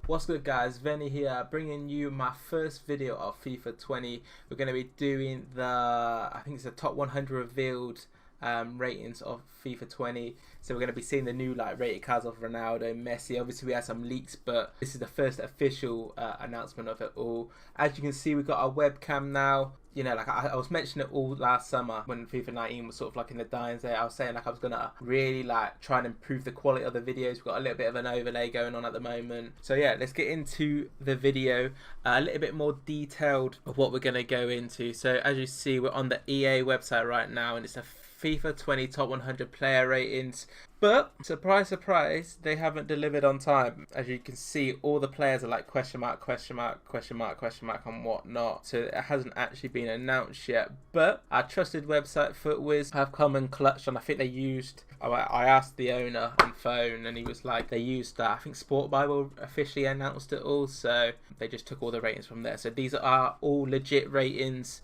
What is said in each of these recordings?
What's good, guys? Venny here, bringing you my first video of FIFA 20. We're going to be doing I think it's the top 100 revealed ratings of FIFA 20. So we're going to be seeing the new rated cards of Ronaldo, Messi. Obviously we had some leaks, but this is the first official announcement of it all. As you can see, we've got our webcam now. You know, I was mentioning it all last summer when FIFA 19 was sort of in the dying day. I was saying I was gonna really try and improve the quality of the videos. We've got a little bit of an overlay going on at the moment. So yeah, let's get into the video, a little bit more detailed of what we're gonna go into. So as you see, we're on the EA website right now, and it's a FIFA 20 top 100 player ratings. But surprise, surprise, they haven't delivered on time. As you can see, all the players are question mark, question mark, question mark, question mark, and whatnot. So it hasn't actually been announced yet. But our trusted website, FootWiz, have come and clutched on. I think they used. I asked the owner on phone, and he was like, they used I think Sport Bible officially announced it all. So they just took all the ratings from there. So these are all legit ratings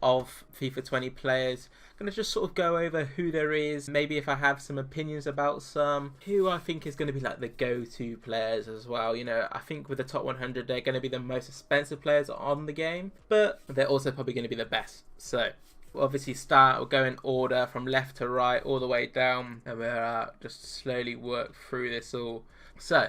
of FIFA 20 players. I'm going to just sort of go over who there is, maybe if I have some opinions about some, who I think is going to be the go-to players as well. You know, I think with the top 100 they're going to be the most expensive players on the game, but they're also probably going to be the best. So we'll obviously we'll go in order from left to right all the way down, and we'll just slowly work through this all. So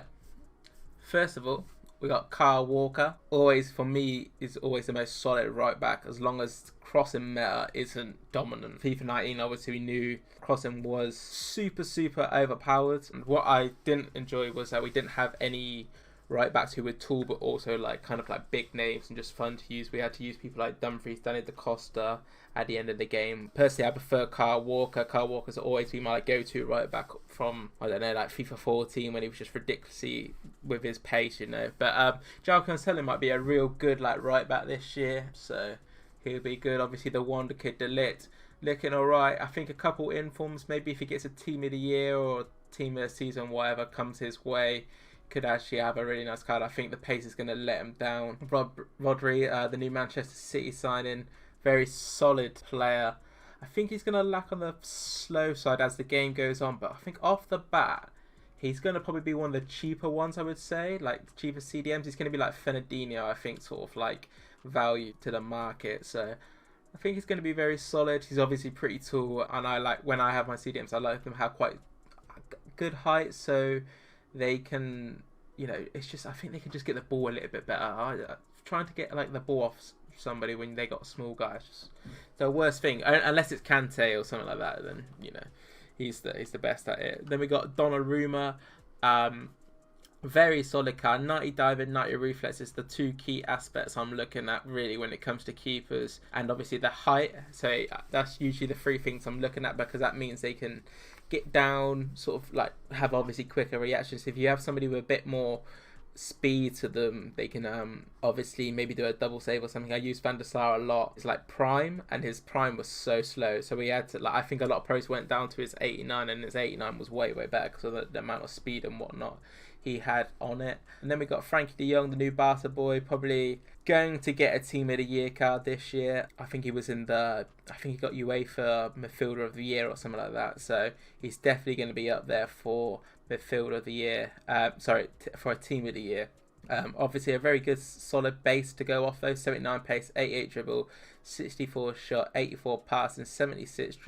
first of all, we got Kyle Walker. Always, for me, is always the most solid right back, as long as crossing meta isn't dominant. FIFA 19, obviously, we knew crossing was super overpowered. And what I didn't enjoy was that we didn't have any right backs who were tall, but also big names and just fun to use. We had to use people like Dumfries, Danny Da Costa at the end of the game. Personally, I prefer Kyle Walker. Kyle Walker's always been my go-to right back from, I don't know, FIFA 14, when he was just ridiculously with his pace, you know. But João Cancelo might be a real good right back this year, so he'll be good. Obviously, the Wonder Kid De Ligt looking alright. I think a couple informs, maybe if he gets a team of the year or team of the season, whatever comes his way, could actually have a really nice card. I think the pace is going to let him down. Rodri, the new Manchester City signing, very solid player. I think he's going to lack on the slow side as the game goes on, but I think off the bat, he's going to probably be one of the cheaper ones, I would say, the cheaper CDMs. He's going to be like Fernandinho, I think, sort of value to the market. So I think he's going to be very solid. He's obviously pretty tall, and when I have my CDMs, I like them to have quite good height, so they can, you know, it's just, I think they can just get the ball a little bit better. Trying to get the ball off somebody when they got a small guy is just the worst thing, unless it's Kante or something like that. Then, you know, he's the best at it. Then we got Donnarumma, very solid card, 90 diving, 90 reflexes, the two key aspects I'm looking at really when it comes to keepers, and obviously the height. So that's usually the three things I'm looking at, because that means they can get down, sort of have obviously quicker reactions. If you have somebody with a bit more speed to them, they can obviously maybe do a double save or something. I use Van der Sar a lot. It's prime, and his prime was so slow, so we had to I think a lot of pros went down to his 89, and his 89 was way better because of the amount of speed and whatnot he had on it. And then we got Frankie de Jong, the new Barca boy, probably going to get a team of the year card this year. I think he was I think he got UEFA midfielder of the year or something like that, so he's definitely going to be up there for midfielder of the year, for a team of the year. Obviously a very good solid base to go off though. 79 pace, 88 dribble, 64 shot, 84 passing, 76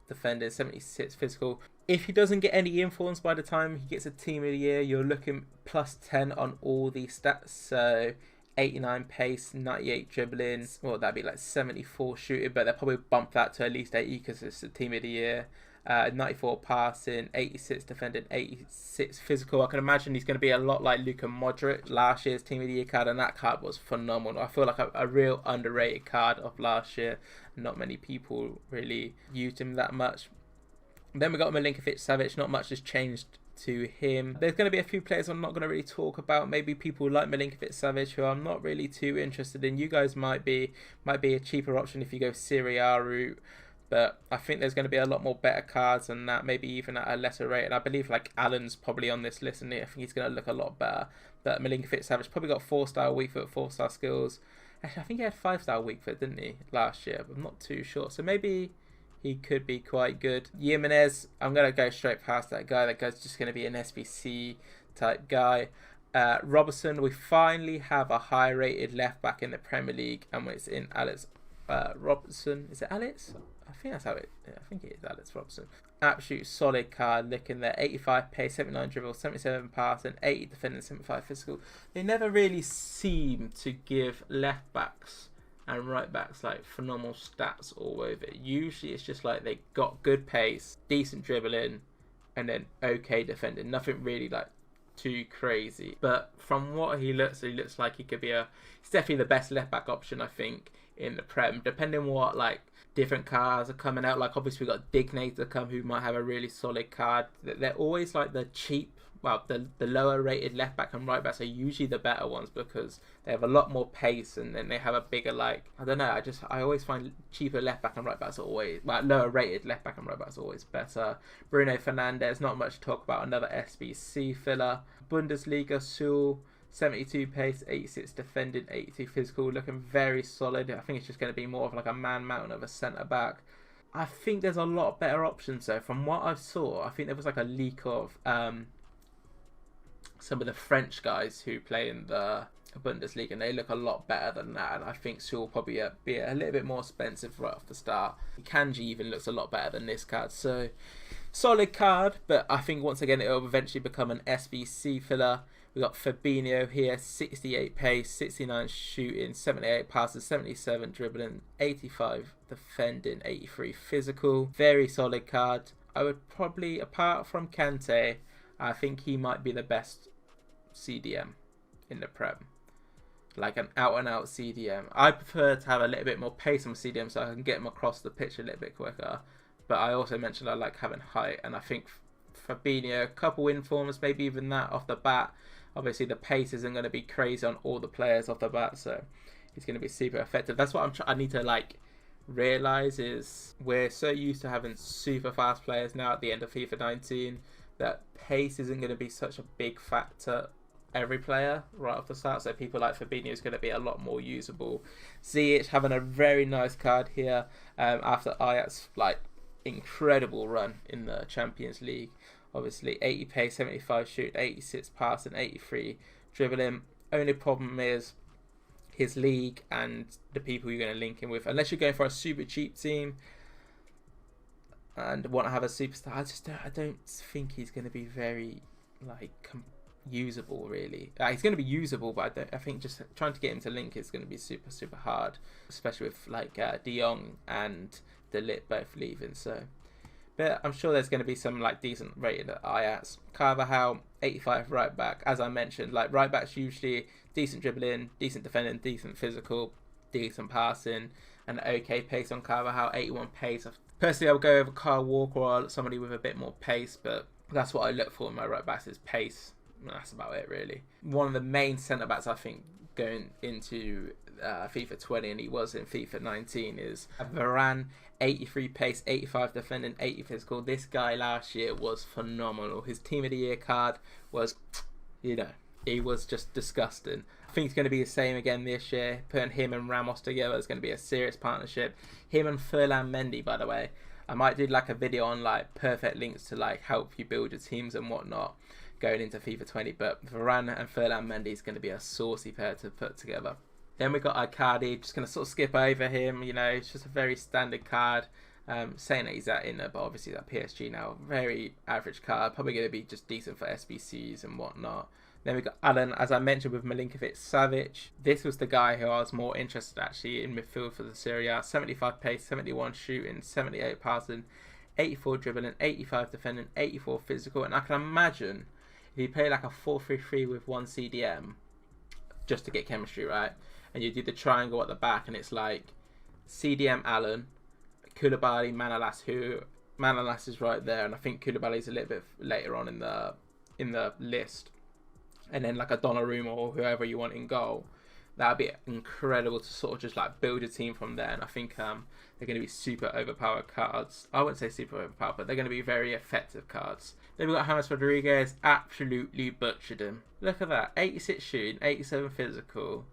defending, 76 physical. If he doesn't get any influence by the time he gets a team of the year, you're looking plus 10 on all these stats. So 89 pace, 98 dribbling, well, that'd be 74 shooting, but they'll probably bump that to at least 80 because it's a team of the year. 94 passing, 86 defending, 86 physical. I can imagine he's going to be a lot like Luka Modric, last year's team of the year card, and that card was phenomenal. I feel like a real underrated card of last year. Not many people really used him that much. Then we got Milinkovic-Savic. Not much has changed to him. There's going to be a few players I'm not going to really talk about. Maybe people like Milinkovic-Savic, who I'm not really too interested in. You guys might be a cheaper option if you go Serie A route. But I think there's going to be a lot more better cards than that, maybe even at a lesser rate. And I believe Allen's probably on this list, and I think he's going to look a lot better. But Milinkovic-Savic probably got 4-star weak foot, 4-star skills. Actually, I think he had 5-star weak foot, didn't he, last year? But I'm not too sure. So maybe he could be quite good. Jimenez, I'm going to go straight past that guy. That guy's just going to be an SBC type guy. Robertson, we finally have a high rated left back in the Premier League, and it's in Alex Robertson. Is it Alex? I think that's how it. I think it is Alex Robertson. Absolute solid card. Looking there, 85 pace, 79 dribble, 77 pass, and 80 defending, 75 physical. They never really seem to give left backs and right backs like phenomenal stats all over it. Usually it's just like they got good pace, decent dribbling, and then okay defending. Nothing really like too crazy. But from what he looks like he could be he's definitely the best left back option, I think, in the Prem. Depending on what like different cards are coming out, like obviously we got Dignator come who might have a really solid card. They're always like the cheap, well, the lower rated left back and right backs are usually the better ones because they have a lot more pace, and then they have a bigger, like, I don't know, I always find cheaper left back and right backs are always, like, lower rated left back and right backs are always better. Bruno Fernandes, not much to talk about, another SBC filler. Bundesliga, Sul, 72 pace, 86 defending, 82 physical, looking very solid. I think it's just going to be more of like a man mountain of a centre back. I think there's a lot better options though. From what I saw, I think there was like a leak of some of the French guys who play in the Bundesliga, and they look a lot better than that. And I think Sul will probably be a little bit more expensive right off the start. Kanji even looks a lot better than this card. So solid card, but I think once again it will eventually become an SBC filler. We got Fabinho here, 68 pace, 69 shooting, 78 passes, 77 dribbling, 85 defending, 83 physical. Very solid card. I would probably, apart from Kante, I think he might be the best CDM in the Prem. Like an out and out CDM. I prefer to have a little bit more pace on CDM so I can get him across the pitch a little bit quicker. But I also mentioned I like having height, and I think Fabinho, a couple informs, maybe even that off the bat. Obviously the pace isn't going to be crazy on all the players off the bat, so he's going to be super effective. That's what I need to like realize, is we're so used to having super fast players now at the end of FIFA 19 that pace isn't going to be such a big factor every player right off the start. So people like Fabinho is going to be a lot more usable. Ziyech having a very nice card here after Ajax like incredible run in the Champions League. Obviously 80 pace, 75 shoot, 86 pass, and 83 dribbling. Only problem is his league and the people you're going to link him with. Unless you're going for a super cheap team and want to have a superstar, I don't think he's going to be very like usable really. He's going to be usable, but I think just trying to get him to link is going to be super hard, especially with like De Jong and De Ligt both leaving. So, but I'm sure there's going to be some like decent rated at Ajax. Carvajal, 85 right back. As I mentioned, like right backs usually decent dribbling, decent defending, decent physical, decent passing, and okay pace on Carvajal, 81 pace. Personally, I would go over Kyle Walker or somebody with a bit more pace, but that's what I look for in my right backs is pace. That's about it really. One of the main centre backs I think going into FIFA 20, and he was in FIFA 19, is Varane, 83 pace, 85 defending, 80 physical. This guy last year was phenomenal. His team of the year card was, you know, he was just disgusting. I think it's going to be the same again this year. Putting him and Ramos together is going to be a serious partnership. Him and Ferland Mendy, by the way. I might do like a video on like perfect links to like help you build your teams and whatnot going into FIFA 20, but Varane and Ferland Mendy is going to be a saucy pair to put together. Then we got Icardi, just going to sort of skip over him, you know, it's just a very standard card, saying that he's at Inter, but obviously that PSG now, very average card, probably going to be just decent for SBCs and whatnot. Then we got Alan, as I mentioned with Milinkovic Savic. This was the guy who I was more interested actually in midfield for the Serie A. 75 pace, 71 shooting, 78 passing, 84 dribbling, 85 defending, 84 physical, and I can imagine if you play like a 4-3-3 with one CDM, just to get chemistry right, and you do the triangle at the back, and it's like CDM Allen, Koulibaly, Manolas, who Manolas is right there, and I think Koulibaly's a little bit later on in the list, and then like a Donnarumma or whoever you want in goal. That would be incredible to sort of just like build a team from there, and I think they're going to be super overpowered cards. I wouldn't say super overpowered, but they're going to be very effective cards. Then we've got James Rodriguez, absolutely butchered him. Look at that, 86 shooting, 87 physical,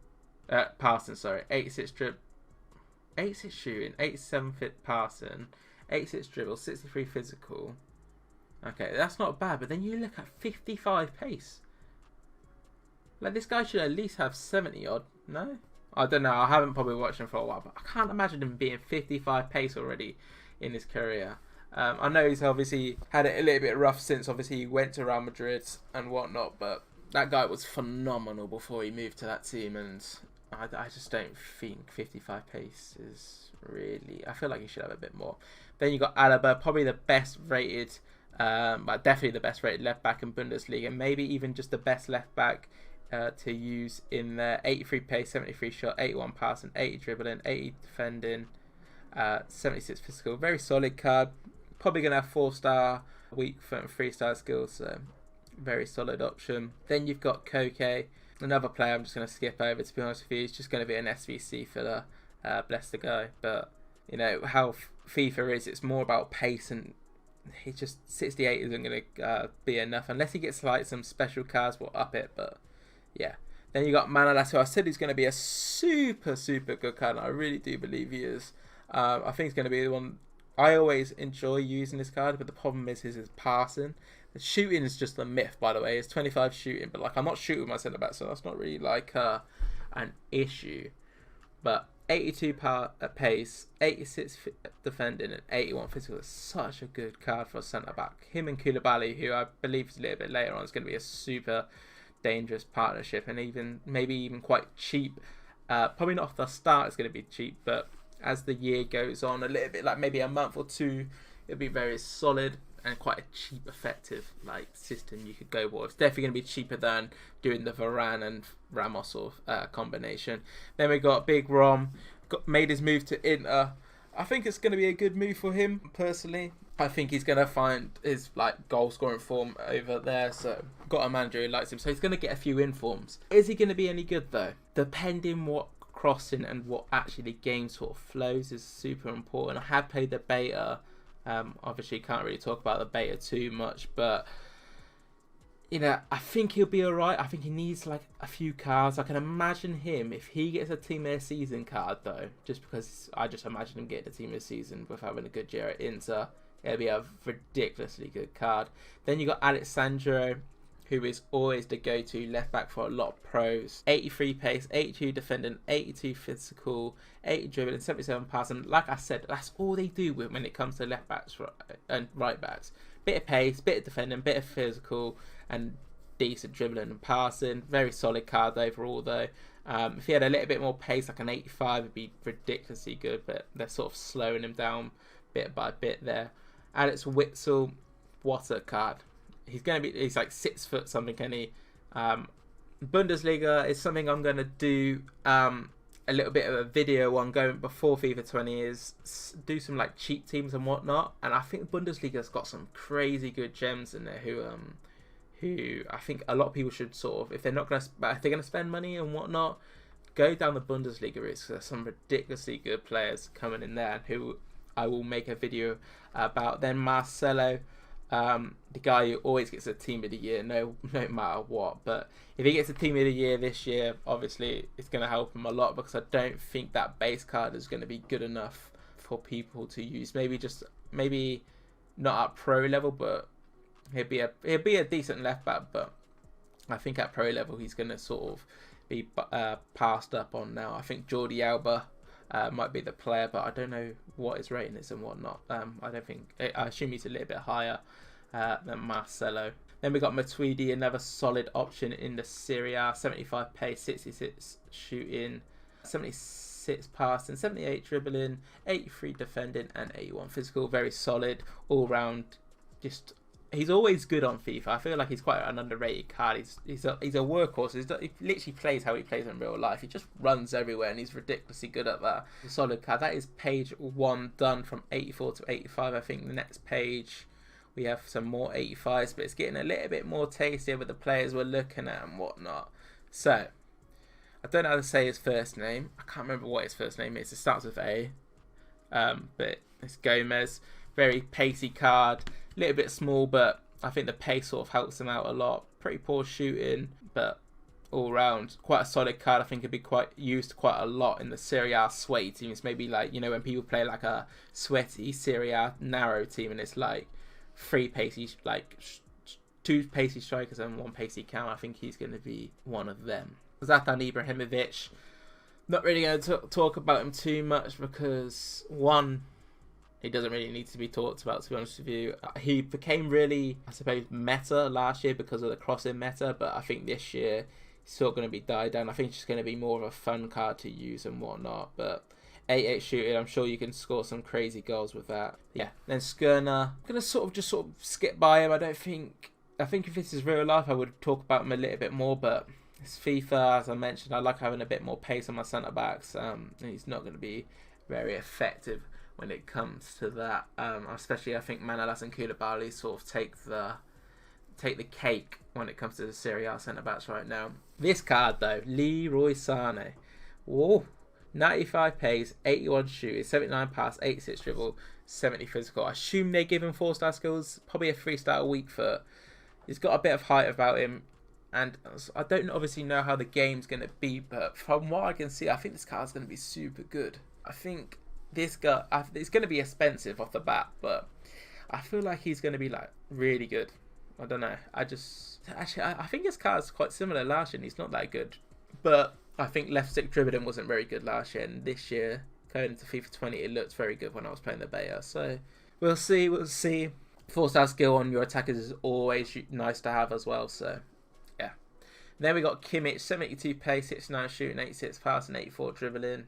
passing, sorry, 86 shooting, 87 fit passing, 86 dribble, 63 physical. Okay, that's not bad, but then you look at 55 pace. Like, this guy should at least have 70 odd, no? I don't know, I haven't probably watched him for a while, but I can't imagine him being 55 pace already in his career. I know he's obviously had it a little bit rough since obviously he went to Real Madrid and whatnot, but that guy was phenomenal before he moved to that team, and I just don't think 55 pace is really... I feel like he should have a bit more. Then you got Alaba, probably the best rated, but definitely the best rated left back in Bundesliga, maybe even just the best left back to use in there. 83 pace, 73 shot, 81 passing, 80 dribbling, 80 defending, 76 physical. Very solid card. Probably going to have 4-star, weak foot and 3-star skills, so very solid option. Then you've got Koke, another player I'm just going to skip over, to be honest with you. He's just going to be an SVC filler, bless the guy. But, you know, how FIFA is, it's more about pace, and he just 68 isn't going to be enough. Unless he gets like some special cards, will up it, but yeah. Then you got Manolas, who I said he's going to be a super, super good card, and I really do believe he is. I think he's going to be the one... I always enjoy using this card, but the problem is his passing. The shooting is just a myth, by the way. It's 25 shooting, but like I'm not shooting my centre back, so that's not really like an issue. But 82 pace, 86 defending, and 81 physical is such a good card for a centre back. Him and Koulibaly, who I believe is a little bit later on, is going to be a super dangerous partnership, and even maybe even quite cheap. Probably not off the start it's going to be cheap, but as the year goes on, a little bit, like maybe a month or two, it'll be very solid and quite a cheap, effective like system you could go for. It's definitely going to be cheaper than doing the Varane and Ramos sort of combination. Then we got Big Rom, made his move to Inter. I think it's going to be a good move for him personally. I think he's going to find his like goal scoring form over there. So got a manager who likes him, so he's going to get a few informs. Is he going to be any good though? Depending what crossing and what actually game sort of flows is super important. I have played the beta. Obviously can't really talk about the beta too much, but you know, I think he'll be alright. I think he needs like a few cards. I can imagine him, if he gets a team of the season card though, just because I just imagine him getting a team of the season with having a good year at Inter, it'll be a ridiculously good card. Then you got Alexandro, who is always the go-to left back for a lot of pros. 83 pace, 82 defending, 82 physical, 80 dribbling, 77 passing. Like I said, that's all they do when it comes to left backs and right backs. Bit of pace, bit of defending, bit of physical, and decent dribbling and passing. Very solid card overall though. If he had a little bit more pace, like an 85, it'd be ridiculously good, but they're sort of slowing him down bit by bit there. Alex Witsel, what a card. He's like 6 foot something, can he? Bundesliga is something I'm gonna do a little bit of a video on going before FIFA 20, is do some like cheap teams and whatnot. And I think Bundesliga's got some crazy good gems in there who I think a lot of people should sort of, if they're gonna spend money and whatnot, go down the Bundesliga route. There's some ridiculously good players coming in there who I will make a video about. Then Marcelo, the guy who always gets a team of the year, no matter what. But if he gets a team of the year this year, obviously it's going to help him a lot, because I don't think that base card is going to be good enough for people to use. Maybe not at pro level, but he'll be a decent left back. But I think at pro level he's going to sort of be passed up on now. I think Jordi Alba might be the player, but I don't know what his rating is and whatnot. I assume he's a little bit higher than Marcelo. Then we got Matuidi, another solid option in the Serie A. 75 pace, 66 shooting, 76 passing, 78 dribbling, 83 defending, and 81 physical. Very solid all round. He's always good on FIFA. I feel like he's quite an underrated card. He's a workhorse. He literally plays how he plays in real life. He just runs everywhere, and he's ridiculously good at that. Solid card. That is page 1 done from 84 to 85. I think the next page we have some more 85s, but it's getting a little bit more tastier with the players we're looking at and whatnot. So, I don't know how to say his first name. I can't remember what his first name is. It starts with A. But it's Gomez. Very pacey card. A little bit small, but I think the pace sort of helps him out a lot. Pretty poor shooting, but all round quite a solid card. I think it'd be used quite a lot in the Serie A sweaty teams. Maybe like, you know, when people play like a sweaty Serie A narrow team and it's like 3 pacey like 2 pacey strikers and 1 pacey counter. I think he's going to be one of them. Zlatan Ibrahimovic, not really going to talk about him too much because, one, he doesn't really need to be talked about, to be honest with you. He became really, I suppose, meta last year because of the crossing meta, but I think this year he's still going to be died down. I think it's just going to be more of a fun card to use and whatnot, but 8-8 shooting, I'm sure you can score some crazy goals with that. Yeah, then Skurna, I'm going to sort of skip by him. I think if this is real life, I would talk about him a little bit more, but it's FIFA, as I mentioned. I like having a bit more pace on my centre backs. And he's not going to be very effective when it comes to that. Especially, I think Manolas and Koulibaly sort of take the cake when it comes to the Serie A centre backs right now. This card though, Leroy Sané. Whoa. 95 pace, 81 shooting, 79 pass, 86 dribble, 70 physical. I assume they give him 4-star skills, probably a 3-star weak foot. He's got a bit of height about him, and I don't obviously know how the game's going to be, but from what I can see, I think this card's going to be super good. I think this guy, it's going to be expensive off the bat, but I feel like he's going to be like really good. I don't know. I think his card's quite similar last year, and he's not that good. But I think left stick dribbling wasn't very good last year, and this year, going into FIFA 20, it looked very good when I was playing the beta. So we'll see. 4-star skill on your attackers is always nice to have as well. So yeah. Then we got Kimmich, 72 pace, 69 shooting, 86 passing, 84 dribbling,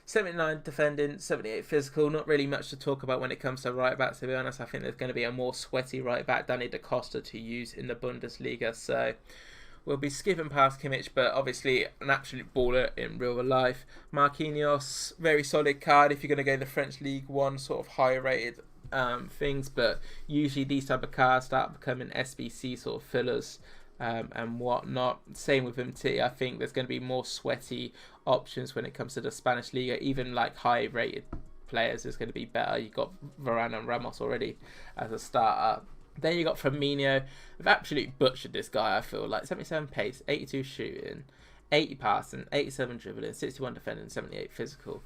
79 defending, 78 physical. Not really much to talk about when it comes to right backs, to be honest. I think there's going to be a more sweaty right back, Danny Da Costa, to use in the Bundesliga. So we'll be skipping past Kimmich, but obviously an absolute baller in real life. Marquinhos, very solid card if you're going to go the French League One sort of higher rated things, but usually these type of cards start becoming SBC sort of fillers and whatnot. Same with MT. I think there's going to be more sweaty options when it comes to the Spanish Liga. Even like high rated players is going to be better. You've got Varane and Ramos already as a starter. Then you got Firmino. I've absolutely butchered this guy, I feel like. 77 pace, 82 shooting, 80 passing, 87 dribbling, 61 defending, 78 physical.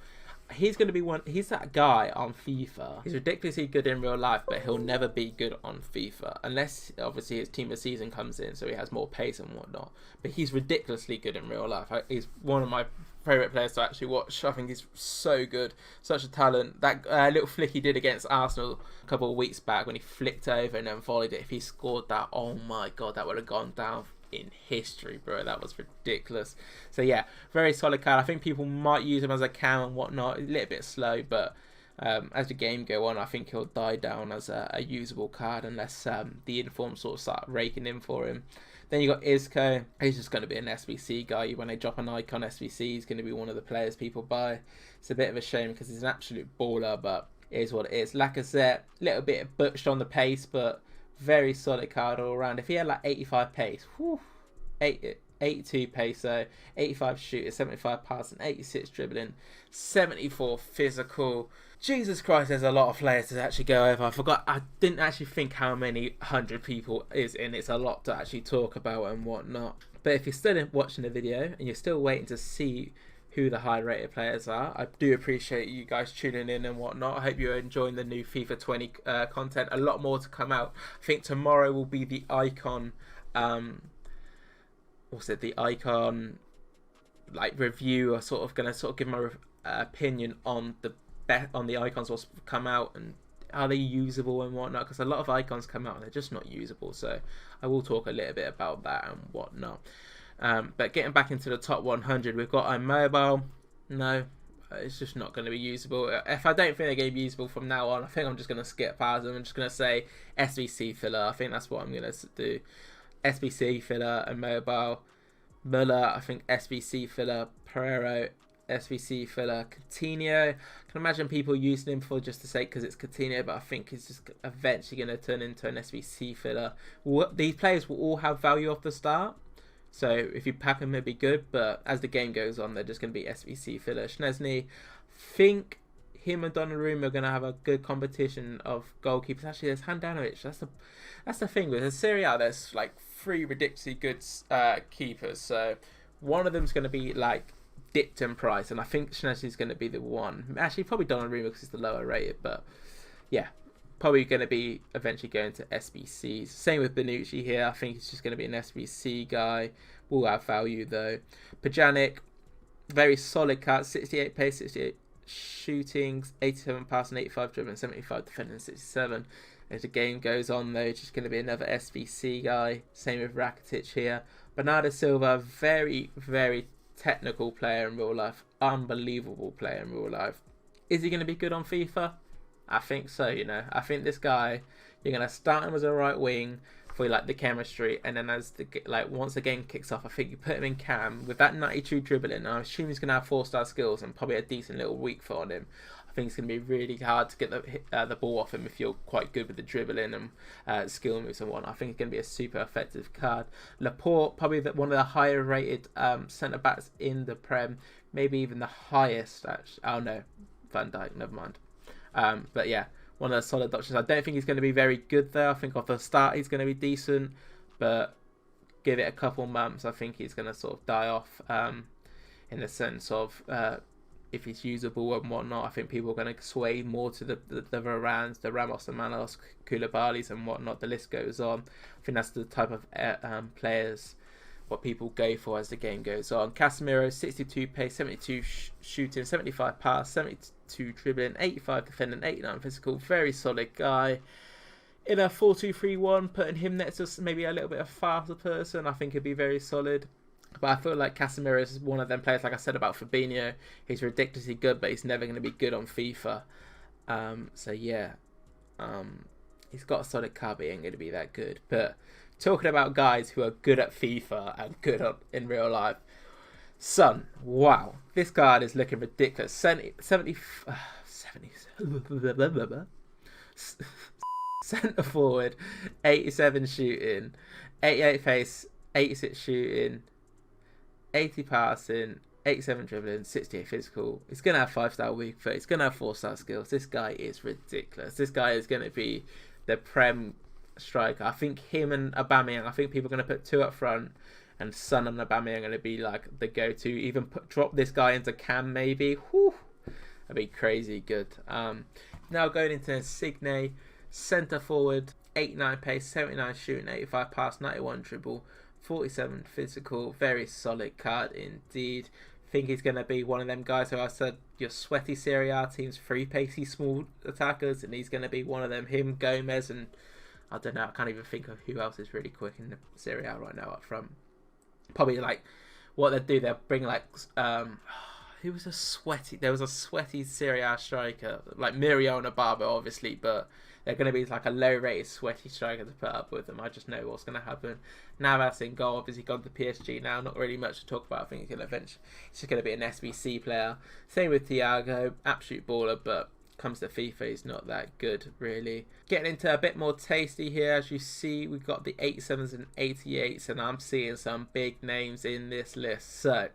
He's going to be he's that guy on FIFA. He's ridiculously good in real life, but he'll never be good on FIFA. Unless, obviously, his team of season comes in, so he has more pace and whatnot. But he's ridiculously good in real life. He's one of my favourite players to actually watch. I think he's so good. Such a talent. That little flick he did against Arsenal a couple of weeks back when he flicked over and then volleyed it. If he scored that, oh my God, that would have gone down in history, bro. That was ridiculous. So yeah, very solid card. I think people might use him as a cam and whatnot. A little bit slow, but as the game go on, I think he'll die down as a usable card unless the informs sort of start raking in for him. Then you got Isco. He's just going to be an SBC guy. When they drop an icon SBC, he's going to be one of the players people buy. It's a bit of a shame because he's an absolute baller, but it is what it is. Lacazette, a little bit butched on the pace, but very solid card all around. If he had like 85 pace, 82 pace, so 85 shooting, 75 passing, 86 dribbling, 74 physical. Jesus Christ, there's a lot of players to actually go over. I didn't actually think how many 100 people is in. It's a lot to actually talk about and whatnot. But if you're still watching the video and you're still waiting to see who the high rated players are, I do appreciate you guys tuning in and whatnot. I hope you're enjoying the new FIFA 20 content. A lot more to come out. I think tomorrow will be the icon the icon like review. I'm sort of gonna give my opinion on the icons what's come out and are they usable and whatnot, because a lot of icons come out and they're just not usable. So I will talk a little bit about that and whatnot. But getting back into the top 100, we've got iMobile. No, it's just not going to be usable. If I don't think they're going to be usable from now on, I think I'm just going to skip past them. I'm just going to say SBC filler. I think that's what I'm going to do. SBC filler and mobile. Muller, I think SBC filler. Pereiro, SBC filler. Coutinho, I can imagine people using him for just the sake because it's Coutinho, but I think he's just eventually going to turn into an SBC filler. These players will all have value off the start. So if you pack them, it'd be good. But as the game goes on, they're just going to be SBC filler. Szczesny, think him and Donnarumma are going to have a good competition of goalkeepers. Actually, there's Handanovic. That's the thing with the Serie A. There's like 3 ridiculously good keepers. So one of them's going to be like dipped in price, and I think Szczesny's going to be the one. Actually, probably Donnarumma because he's the lower rated. But yeah, probably going to be eventually going to SBCs. Same with Bonucci here. I think he's just going to be an SBC guy. Will have value though. Pjanic, very solid card. 68 pace, 68 shooting, 87 passing, 85 dribbling, 75 defending, 67. As the game goes on though, just going to be another SBC guy. Same with Rakitic here. Bernardo Silva, very, very technical player in real life. Unbelievable player in real life. Is he going to be good on FIFA? I think so, you know. I think this guy, you're going to start him as a right wing for like the chemistry, and then as the once the game kicks off, I think you put him in cam with that 92 dribbling. I assume he's going to have 4-star skills and probably a decent little weak foot on him. I think it's going to be really hard to get the ball off him if you're quite good with the dribbling and skill moves and whatnot. I think it's going to be a super effective card. Laporte, probably one of the higher rated centre backs in the Prem, maybe even the highest. Actually, oh no, Van Dijk, never mind. But yeah, one of the solid options. I don't think he's going to be very good there. I think off the start he's going to be decent, but give it a couple months, I think he's going to sort of die off in the sense of if he's usable and whatnot. I think people are going to sway more to the Varans, the Ramos, the Manos, Koulibalys and whatnot. The list goes on. I think that's the type of players what people go for as the game goes on. Casemiro, 62 pace, 72 shooting, 75 pass, 72 dribbling, 85 defending, 89 physical. Very solid guy. In a 4-2-3-1, putting him next to maybe a little bit of faster person, I think he'd be very solid. But I feel like Casemiro is one of them players, like I said about Fabinho. He's ridiculously good, but he's never going to be good on FIFA. So yeah, he's got a solid card, but he ain't going to be that good. But talking about guys who are good at FIFA and good in real life, Son, wow, this card is looking ridiculous. 70 centre forward, 87 shooting, 88 pace, 86 shooting, 80 passing, 87 dribbling, 68 physical. He's going to have 5-star weak foot. He's going to have 4-star skills. This guy is ridiculous. This guy is going to be the Prem striker. I think him and Aubameyang, I think people are going to put 2 up front, and Son and Aubameyang are going to be like the go-to. Even drop this guy into cam maybe. Whew, that'd be crazy good. Now going into Insigne, centre forward, 89 pace, 79 shooting, 85 pass, 91 dribble, 47 physical. Very solid card indeed. Think he's going to be one of them guys who I said your sweaty Serie A teams, 3 pacey small attackers, and he's going to be one of them. Him, Gomez, and I don't know, I can't even think of who else is really quick in the Serie A right now up front. Probably like what they'll do, they'll bring like there was a sweaty Serie A striker, like Muriel and Barber obviously, but they're going to be like a low-rated, sweaty striker to put up with them. I just know what's going to happen. Navas in goal, obviously gone to PSG now. Not really much to talk about. I think he's just going to be an SBC player. Same with Thiago, absolute baller, but comes to FIFA, he's not that good, really. Getting into a bit more tasty here. As you see, we've got the 87s and 88s, and I'm seeing some big names in this list. So,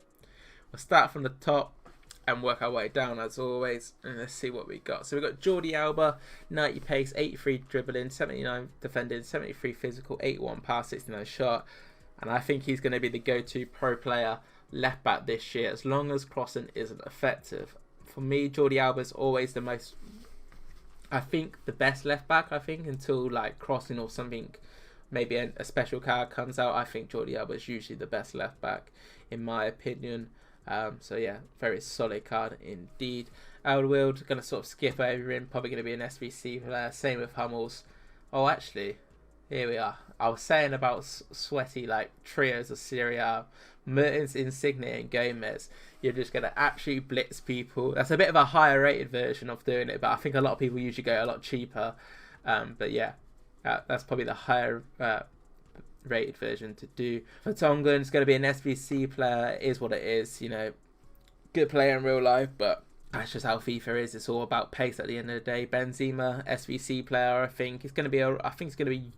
we'll start from the top and work our way down as always, and let's see what we got. So we've got Jordi Alba, 90 pace, 83 dribbling, 79 defending, 73 physical, 81 pass, 69 shot, and I think he's going to be the go-to pro player left back this year as long as crossing isn't effective. For me, Jordi Alba is always the most, I think, the best left back, I think, until like crossing or something, maybe a special card comes out. I think Jordi Alba is usually the best left back in my opinion. So yeah, very solid card indeed. Alderweireld, going to sort of skip over him, probably going to be an SBC player. Same with Hummels. Oh, actually, here we are. I was saying about sweaty like trios of Serie A, Mertens, Insigne and Gomez. You're just going to absolutely blitz people. That's a bit of a higher rated version of doing it, but I think a lot of people usually go a lot cheaper. But yeah, that's probably the higher rated version to do. For Tongan, it's going to be an SBC player. It is what it is, you know, good player in real life, but that's just how FIFA is. It's all about pace at the end of the day. Benzema, SBC player, I think it's going to be it's going to be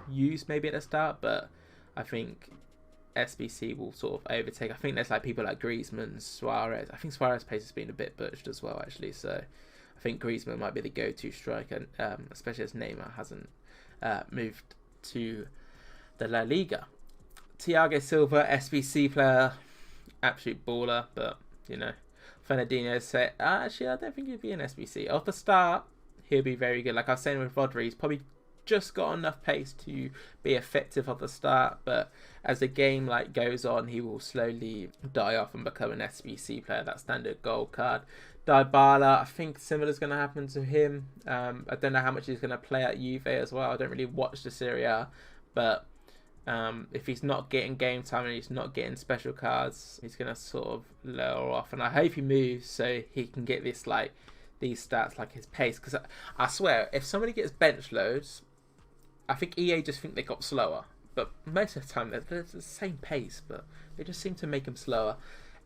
used maybe at the start, but I think SBC will sort of overtake. I think there's like people like Griezmann, Suarez. I think Suarez pace has been a bit butched as well actually, so I think Griezmann might be the go-to striker, especially as Neymar hasn't moved to the La Liga. Thiago Silva, SBC player, absolute baller, but you know, Fernandinho said, actually, I don't think he'd be an SBC. Off the start, he'll be very good. Like I was saying with Rodri, he's probably just got enough pace to be effective at the start, but as the game like goes on, he will slowly die off and become an SBC player, that standard gold card. Dybala, I think similar is going to happen to him. I don't know how much he's going to play at Juve as well. I don't really watch the Serie A, but if he's not getting game time and he's not getting special cards, he's going to sort of lower off. And I hope he moves so he can get this like these stats like his pace. Because I swear, if somebody gets bench loads, I think EA just think they got slower. But most of the time, they're the same pace, but they just seem to make him slower.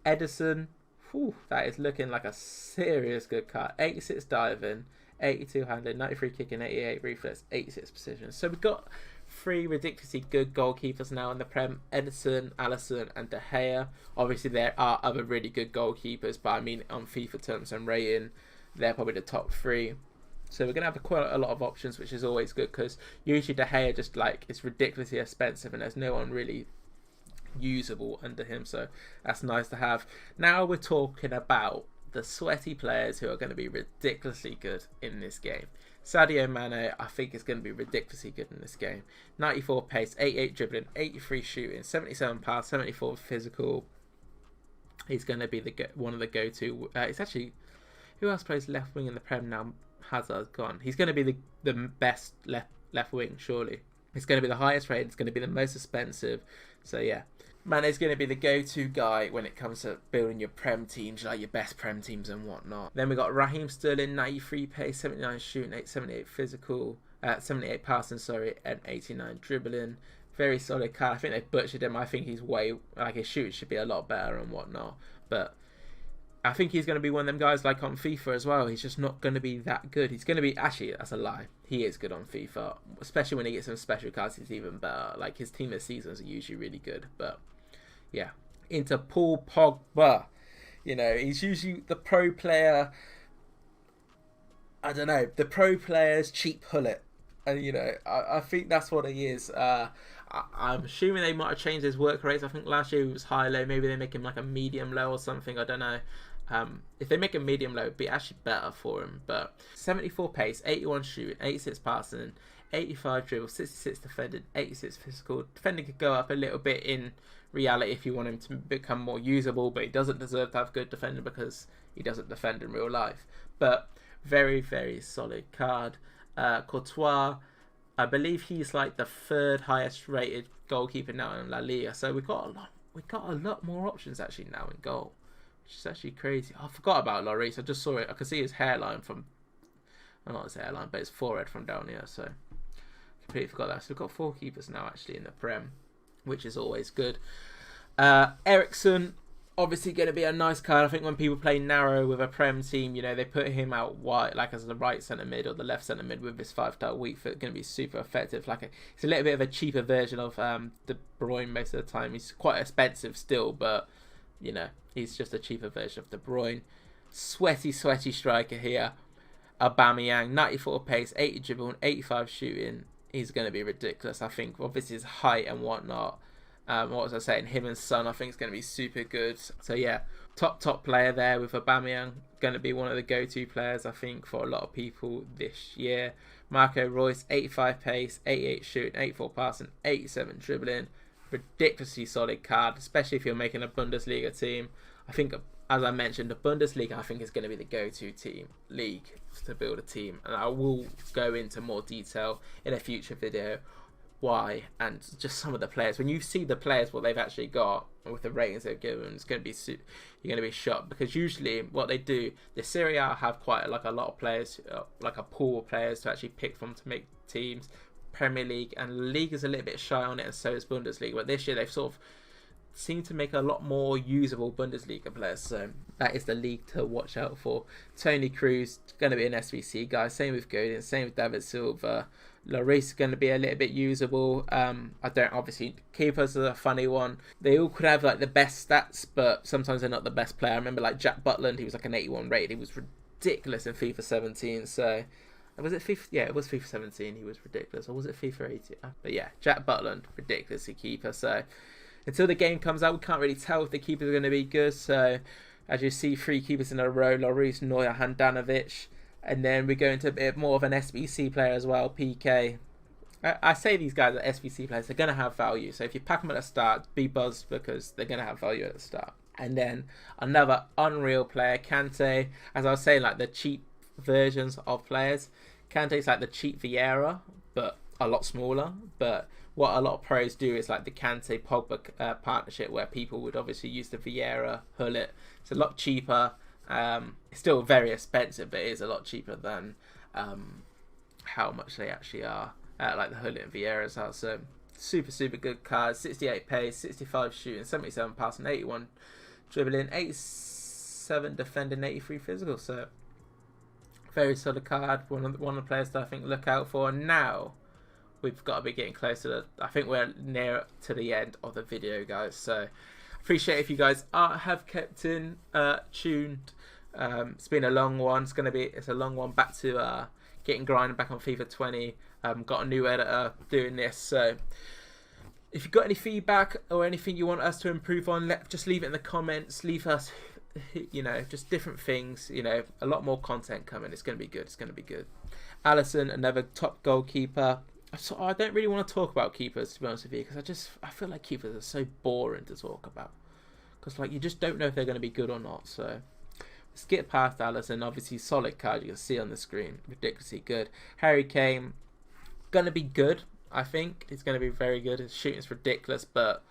Edison, whew, that is looking like a serious good card. 86 diving, 82 handling, 93 kicking, 88 reflex, 86 precision. So we've got 3 ridiculously good goalkeepers now in the Prem. Edison, Alisson and De Gea. Obviously there are other really good goalkeepers, but I mean on FIFA terms and rating, they're probably the top 3. So we're going to have quite a lot of options, which is always good, because usually De Gea just like it's ridiculously expensive and there's no one really usable under him, so that's nice to have. Now we're talking about the sweaty players who are going to be ridiculously good in this game. Sadio Mane, I think, is going to be ridiculously good in this game. 94 pace, 88 dribbling, 83 shooting, 77 pass, 74 physical. He's going to be one of the go-to. It's actually, who else plays left wing in the Prem now? Hazard's gone. He's going to be the best left wing, surely. It's going to be the highest rated. It's going to be the most expensive. So yeah, Mane's going to be the go-to guy when it comes to building your Prem teams, like your best Prem teams and whatnot. Then we got Raheem Sterling, 93 pace, 79 shooting, 78 physical, 78 passing, sorry, and 89 dribbling. Very solid card. I think they butchered him. I think he's way, like his shoot should be a lot better and whatnot. But I think he's going to be one of them guys like on FIFA as well. He's just not going to be that good. He's going to be, actually, that's a lie. He is good on FIFA, especially when he gets some special cards. He's even better. Like his team this seasons are usually really good. But yeah, into Paul Pogba. You know, he's usually the pro player. I don't know, the pro player's cheap hullet. And you know, I think that's what he is. I'm assuming they might have changed his work rates. I think last year he was high low. Maybe they make him like a medium low or something. I don't know. If they make a medium low, it'd be actually better for him. But 74 pace, 81 shooting, 86 passing, 85 dribble, 66 defending, 86 physical. Defending could go up a little bit in reality if you want him to become more usable, but he doesn't deserve to have good defending because he doesn't defend in real life. But very, very solid card. Courtois, I believe he's like the 3rd highest rated goalkeeper now in La Liga. So we've got a lot more options actually now in goal, which is actually crazy. I forgot about Lloris. I just saw it. I could see his hairline from, well, not his hairline, but his forehead from down here. So completely forgot that. So we've got 4 keepers now actually in the Prem, which is always good. Ericsson, obviously going to be a nice card. I think when people play narrow with a Prem team, you know, they put him out wide, like as the right centre mid or the left centre mid with his 5-star weak foot. Going to be super effective. It's a little bit of a cheaper version of De Bruyne most of the time. He's quite expensive still, but you know, he's just a cheaper version of De Bruyne. Sweaty striker here. Aubameyang, 94 pace, 80 dribble, 85 shooting. He's going to be ridiculous. I think obviously his height and whatnot. What was I saying? Him and Son, I think, is going to be super good. So yeah, top player there with Aubameyang. Going to be one of the go-to players, I think, for a lot of people this year. Marco Reus, 85 pace, 88 shooting, 84 passing, 87 dribbling. Ridiculously solid card, especially if you're making a Bundesliga team. I think, as I mentioned, the Bundesliga, I think, is going to be the go-to league to build a team. And I will go into more detail in a future video why, and just some of the players. When you see the players, what they've actually got with the ratings they've given, it's going to be, you're going to be shocked, because usually what they do, the Serie A have quite like a lot of players, like a pool of players to actually pick from to make teams. Premier League and League is a little bit shy on it, and so is Bundesliga. But this year they've sort of seemed to make a lot more usable Bundesliga players, so that is the league to watch out for. Tony Cruz going to be an SVC guy. Same with Godin. Same with David Silva. Lloris is going to be a little bit usable. I don't, obviously, keepers are a funny one. They all could have like the best stats, but sometimes they're not the best player. I remember like Jack Butland, he was like an 81 rated. He was ridiculous in FIFA 17. So was it FIFA? Yeah, it was FIFA 17. He was ridiculous. Or was it FIFA 18? But yeah, Jack Butland, ridiculously keeper. So until the game comes out, we can't really tell if the keepers are going to be good. So as you see, 3 keepers in a row: Lloris, Neuer, Handanovic. And then we go into a bit more of an SBC player as well, PK. I say these guys are SBC players, they're going to have value. So if you pack them at the start, be buzzed because they're going to have value at the start. And then another unreal player, Kante. As I was saying, like the cheap versions of players. Kante's like the cheap Vieira, but a lot smaller. But what a lot of pros do is like the Kante-Pogba partnership, where people would obviously use the Vieira, Hullet. It's a lot cheaper. It's still very expensive, but it is a lot cheaper than how much they actually are. Like the Hullet and Vieiras are. So super good cards. 68 pace, 65 shooting, 77 passing, 81 dribbling, 87 defending, 83 physical. So very solid card. One of the players that I think look out for. And now we've got to be getting close to the. I think we're near to the end of the video, guys. So appreciate if you guys have kept in tuned. It's been a long one. It's a long one back to getting grinding back on FIFA 20. Got a new editor doing this, so if you've got any feedback or anything you want us to improve on, just leave it in the comments. Leave us, just different things. A lot more content coming. It's going to be good. It's going to be good. Alisson, another top goalkeeper. So I don't really want to talk about keepers, to be honest with you, because I feel like keepers are so boring to talk about. Because you just don't know if they're going to be good or not. So let's get past Alisson. Obviously, solid card. You can see on the screen, ridiculously good. Harry Kane, going to be good. I think it's going to be very good. His shooting's ridiculous, but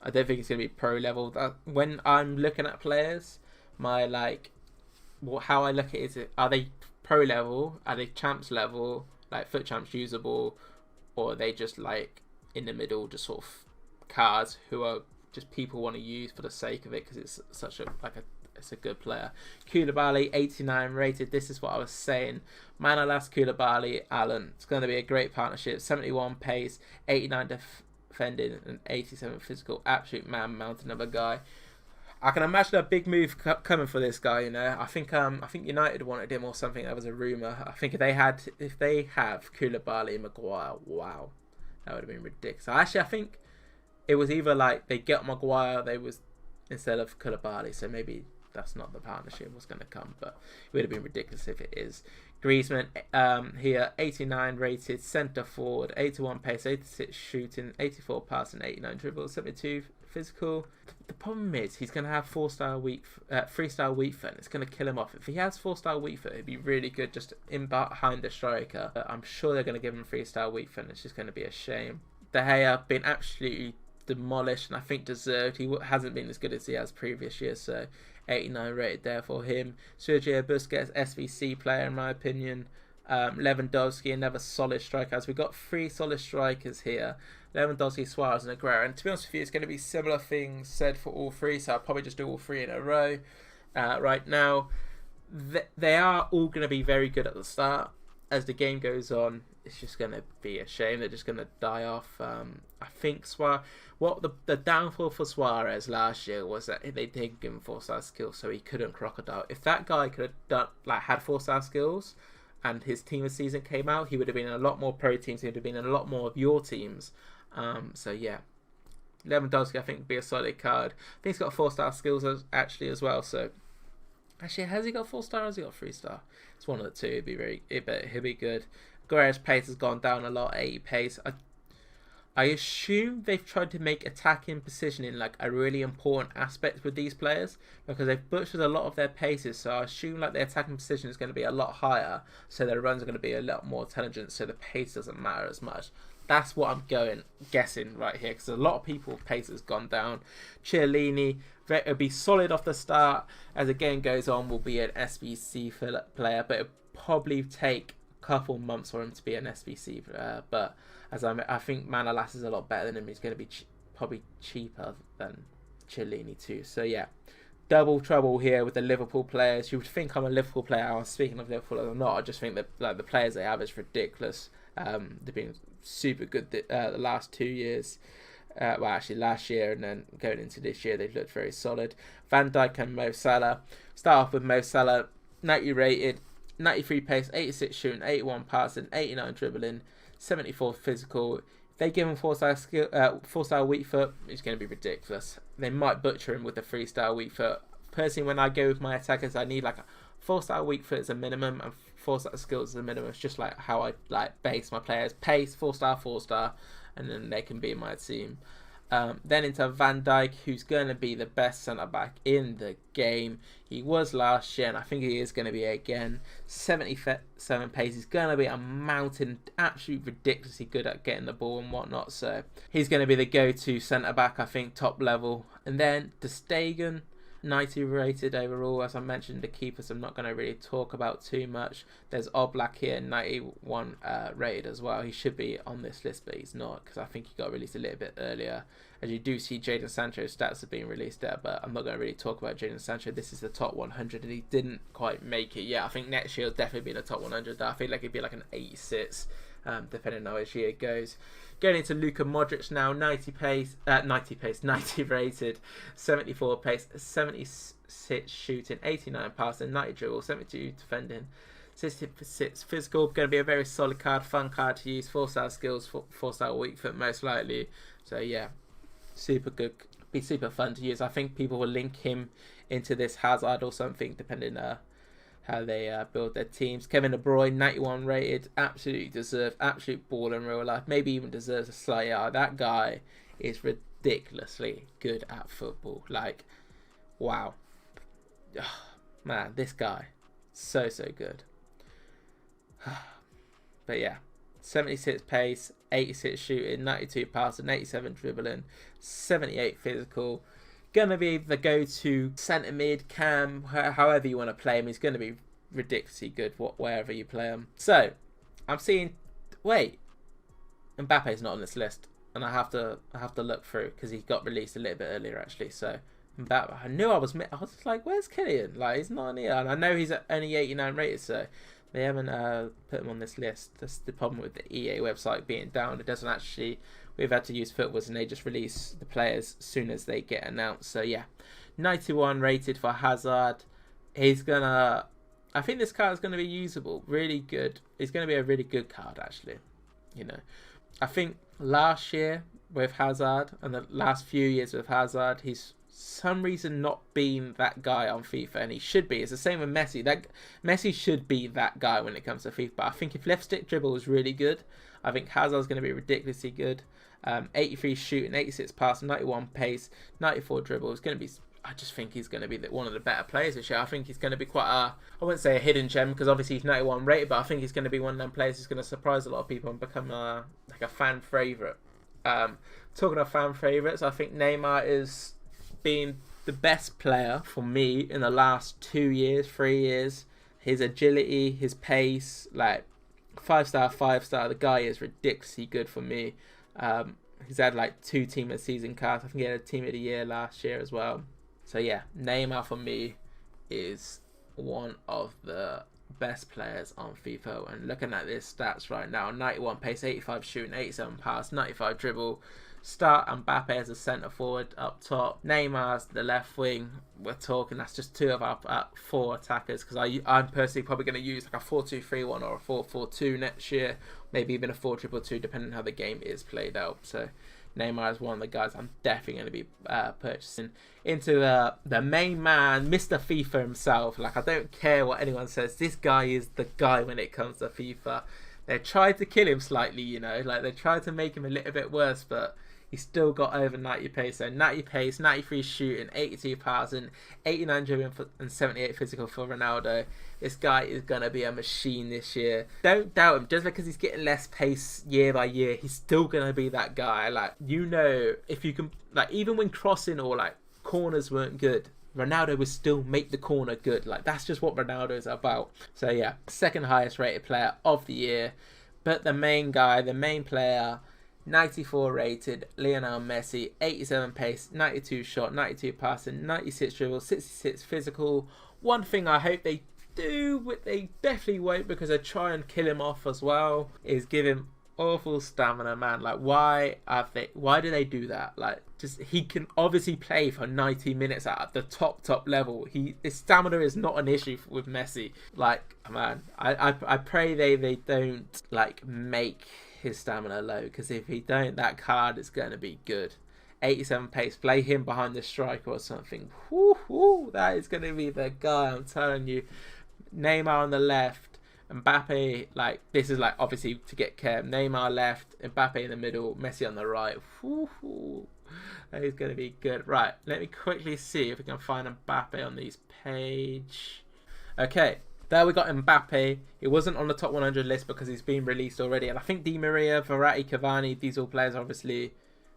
I don't think it's going to be pro level. When I'm looking at players, how I look at it is, are they pro level? Are they champs level, like foot champs usable, or are they just like in the middle, just sort of cards who are just people want to use for the sake of it because it's such it's a good player. Koulibaly, 89 rated. This is what I was saying. Manolas, Koulibaly, Allen. It's going to be a great partnership. 71 pace, 89 defending, and 87 physical. Absolute man mountain of a guy. I can imagine a big move coming for this guy. I think United wanted him or something. That was a rumor. I think if they have Koulibaly and Maguire, wow, that would have been ridiculous. Actually, I think it was either like they get Maguire, instead of Koulibaly. So maybe that's not the partnership was going to come, but it would have been ridiculous if it is. Griezmann here, 89 rated, centre forward, 81 pace, 86 shooting, 84 passing, 89 dribble, 72 physical. The problem is he's going to have 3-star weak foot, and it's going to kill him off. If he has 4-star weak foot, it'd be really good just in behind the striker. But I'm sure they're going to give him 3-star weak foot, and it's just going to be a shame. De Gea been absolutely demolished, and I think deserved. He hasn't been as good as he has previous years, so 89 rated there for him. Sergio Busquets, SVC player in my opinion. Lewandowski, another solid striker. As we've got 3 solid strikers here: Lewandowski, Suarez and Aguero. And to be honest with you, it's going to be similar things said for all 3, so I'll probably just do all 3 in a row. Right now, they are all going to be very good at the start. As the game goes on, it's just going to be a shame. They're just going to die off. I think the downfall for Suarez last year was that they didn't give him 4-star skills, so he couldn't crocodile. If that guy could have had 4-star skills, and his team of season came out, he would have been in a lot more pro teams. He would have been in a lot more of your teams. So yeah, Lewandowski I think would be a solid card. I think he's got 4-star skills as well. So actually, has he got 4-star or has he got 3-star? It's one of the two. He'll be good. Guerrero's pace has gone down a lot, 80 pace. I assume they've tried to make attacking positioning like a really important aspect with these players, because they've butchered a lot of their paces, so I assume like their attacking position is going to be a lot higher, so their runs are going to be a lot more intelligent, so the pace doesn't matter as much. That's what I'm guessing right here, because a lot of people's pace has gone down. Chiellini, it'll be solid off the start. As the game goes on, will be an SBC player, but it'll probably take a couple months for him to be an SBC player, but I think Manolas is a lot better than him. He's going to be probably cheaper than Chiellini too. So yeah, double trouble here with the Liverpool players. You would think I'm a Liverpool player. I was speaking of Liverpool or not. I just think that the players they have is ridiculous. They've been super good the last 2 years. Well, actually last year, and then going into this year, they've looked very solid. Van Dijk and Mo Salah. Start off with Mo Salah, 90 rated, 93 pace, 86 shooting, 81 passing, 89 dribbling, 74 physical. If they give him 4-star weak foot, it's going to be ridiculous. They might butcher him with a 3-star weak foot. Personally, when I go with my attackers, I need like a 4-star weak foot as a minimum and 4-star skills as a minimum. It's just like how I like base my players. Pace, 4-star, 4-star, and then they can be in my team. Then into Van Dijk, who's going to be the best centre-back in the game. He was last year, and I think he is going to be again. 77 pace. He's going to be a mountain, absolutely ridiculously good at getting the ball and whatnot. So he's going to be the go-to centre-back, I think, top level. And then De Stegen, 90 rated overall. As I mentioned, the keepers I'm not going to really talk about too much. There's Oblak here, 91 rated as well. He should be on this list, but he's not, because I think he got released a little bit earlier. As you do see, Jadon Sancho's stats are being released there, but I'm not going to really talk about Jadon Sancho. This is the top 100, and he didn't quite make it. Yeah, I think next year he'll definitely be in the top 100. I feel like it'd be like an 86, depending on how his year goes. Going into Luka Modric now, 90 rated, 74 pace, 76 shooting, 89 passing, 90 dribble, 72 defending, 66 physical. Going to be a very solid card, fun card to use. 4-star skills, 4-star weak foot most likely. So yeah, super good, be super fun to use. I think people will link him into this Hazard or something, depending how they build their teams. Kevin De Bruyne, 91 rated, absolutely deserved, absolute ball in real life, maybe even deserves a slight R. That guy is ridiculously good at football. Like, wow. Man, this guy, so good. But yeah, 76 pace, 86 shooting, 92 passing, 87 dribbling, 78 physical. Gonna be the go-to centre mid, cam, however you want to play him. He's gonna be ridiculously good wherever you play him. So I'm seeing, wait, Mbappe's not on this list, and I have to look through because he got released a little bit earlier actually. So Mbappe, I was like, where's Kylian? Like, he's not on here, and I know he's only 89 rated, so they haven't put him on this list. That's the problem with the EA website being down. It doesn't actually. We've had to use Footballs, and they just release the players as soon as they get announced. So yeah, 91 rated for Hazard. He's gonna. I think this card is gonna be usable. Really good. It's gonna be a really good card actually. You know, I think last year with Hazard and the last few years with Hazard, he's some reason not been that guy on FIFA, and he should be. It's the same with Messi. That Messi should be that guy when it comes to FIFA. But I think if left stick dribble is really good, I think Hazard's going to be ridiculously good. 83 shooting, 86 pass, 91 pace, 94 dribble. It's going to be. I just think he's going to be one of the better players this year. I think he's going to be quite a, I wouldn't say a hidden gem because obviously he's 91 rated, but I think he's going to be one of them players who's going to surprise a lot of people and become like a fan favourite. Talking of fan favourites, I think Neymar is being the best player for me in the last 2 years, 3 years. His agility, his pace, like 5-star, 5-star. The guy is ridiculously good for me. He's had like 2 team of the season cards. I think he had a team of the year last year as well. So yeah, Neymar for me is one of the best players on FIFA. And looking at his stats right now, 91 pace, 85 shooting, 87 pass, 95 dribble. Start Mbappe as a centre forward up top. Neymar's the left wing. We're talking that's just 2 of our 4 attackers, because I'm personally probably going to use like a 4-2-3-1 or a 4-4-2 next year, maybe even a 4-2-2 depending on how the game is played out. So Neymar is one of the guys I'm definitely going to be purchasing. Into the main man, Mr. FIFA himself. Like, I don't care what anyone says. This guy is the guy when it comes to FIFA. They tried to kill him slightly, you know. Like, they tried to make him a little bit worse, but he's still got over 90 pace. So 90 pace, 93 shooting, 82 passing, 89 dribbling, and 78 physical for Ronaldo. This guy is going to be a machine this year. Don't doubt him. Just because he's getting less pace year by year, he's still going to be that guy. Like, you know, if you can, like, even when crossing or like corners weren't good, Ronaldo would still make the corner good. Like, that's just what Ronaldo is about. So yeah, second highest rated player of the year. But the main guy, the main player, 94 rated, Lionel Messi, 87 pace, 92 shot, 92 passing, 96 dribble, 66 physical. One thing I hope they do, but they definitely won't because they try and kill him off as well, is give him awful stamina, man. Like, why do they do that? Like, just, he can obviously play for 90 minutes at the top level. His stamina is not an issue with Messi. Like, man, I pray they don't like make his stamina low, because if he don't, that card is going to be good. 87 pace, play him behind the striker or something. Woo, that is going to be the guy, I'm telling you. Neymar on the left, Mbappe, like, this is like obviously to get care. Neymar left, Mbappe in the middle, Messi on the right. Woo-hoo. That is going to be good. Right, let me quickly see if we can find Mbappe on these page. Okay, there we got Mbappe. He wasn't on the top 100 list because he's been released already. And I think Di Maria, Verratti, Cavani, these all players obviously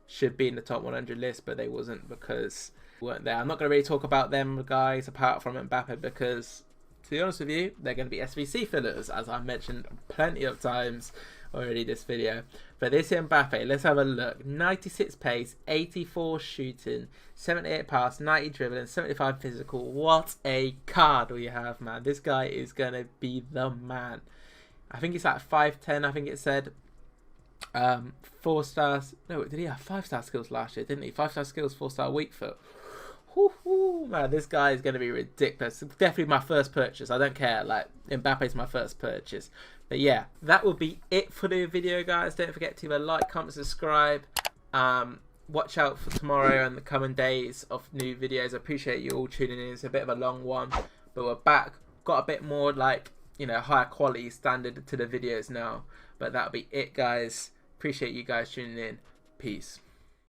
should be in the top 100 list, but they wasn't because they weren't there. I'm not going to really talk about them guys apart from Mbappe because, to be honest with you, they're going to be SVC fillers, as I mentioned plenty of times already this video. But this Mbappe, let's have a look. 96 pace, 84 shooting, 78 pass, 90 dribbling, 75 physical. What a card we have, man. This guy is going to be the man. I think he's like 5'10", I think it said. 4 stars. No, did he have 5-star skills last year, didn't he? 5-star skills, 4-star weak foot. Man, this guy is going to be ridiculous. It's definitely my first purchase. I don't care. Like, Mbappe's my first purchase. But yeah, that will be it for the video, guys. Don't forget to like, comment, subscribe. Watch out for tomorrow and the coming days of new videos. I appreciate you all tuning in. It's a bit of a long one, but we're back. Got a bit more, like, you know, higher quality standard to the videos now. But that'll be it, guys. Appreciate you guys tuning in. Peace.